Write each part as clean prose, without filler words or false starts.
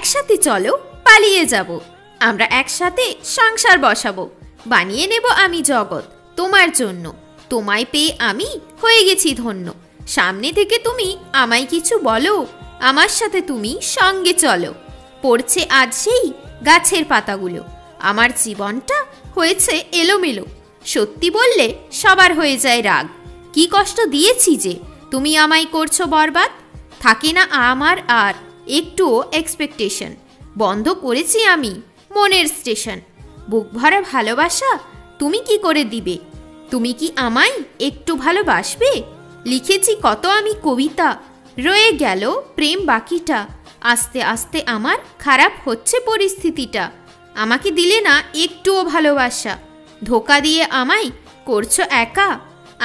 একসাথে চলো পালিয়ে যাব, আমরা একসাথে সংসার বসাবো, বানিয়ে নেব আমি জগৎ তোমার জন্য। তোমায় পেয়ে আমি হয়ে গেছি ধন্য। সামনে থেকে তুমি আমায় কিছু বলো, আমার সাথে তুমি সঙ্গে চলো। পড়ছে আজ সেই গাছের পাতাগুলো, আমার জীবনটা হয়েছে এলোমেলো। সত্যি বললে সবার হয়ে যায় রাগ। কি কষ্ট দিয়েছি যে তুমি আমায় করছো বরবাদ। থাকে না আমার আর একটুও এক্সপেকটেশন, বন্ধ করেছি আমি মনের স্টেশন। বুক ভরা ভালোবাসা তুমি কি করে দিবে, তুমি কি আমায় একটু ভালোবাসবে। লিখেছি কত আমি কবিতা, রয়ে গেল প্রেম বাকিটা। আস্তে আস্তে আমার খারাপ হচ্ছে পরিস্থিতিটা। আমাকে দিলে না একটুও ভালোবাসা, ধোকা দিয়ে আমায় করছো একা।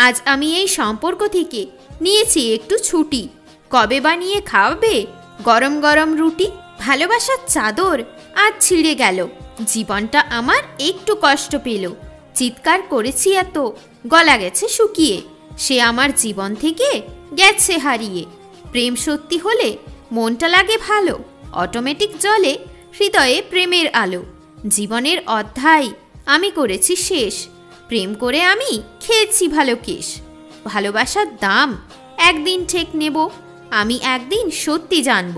আজ আমি এই সম্পর্ক থেকে নিয়েছি একটু ছুটি। কবে বানিয়ে খাওয়াবে গরম গরম রুটি। ভালোবাসার চাদর আজ ছিঁড়ে গেল, জীবনটা আমার একটু কষ্ট পেল। চিৎকার করেছি এত গলা গেছে শুকিয়ে, সে আমার জীবন থেকে গেছে হারিয়ে। প্রেম সত্যি হলে মনটা লাগে ভালো, অটোমেটিক জ্বলে হৃদয়ে প্রেমের আলো। জীবনের অধ্যায় আমি করেছি শেষ, প্রেম করে আমি খেয়েছি ভালো কেশ। ভালোবাসার দাম একদিন ঠিক নেব, আমি একদিন সত্যি জানব।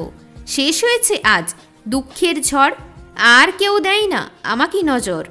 শেষ হয়েছে আজ দুঃখের ঝড়, আর কেউ দেয় না আমাকে নজর।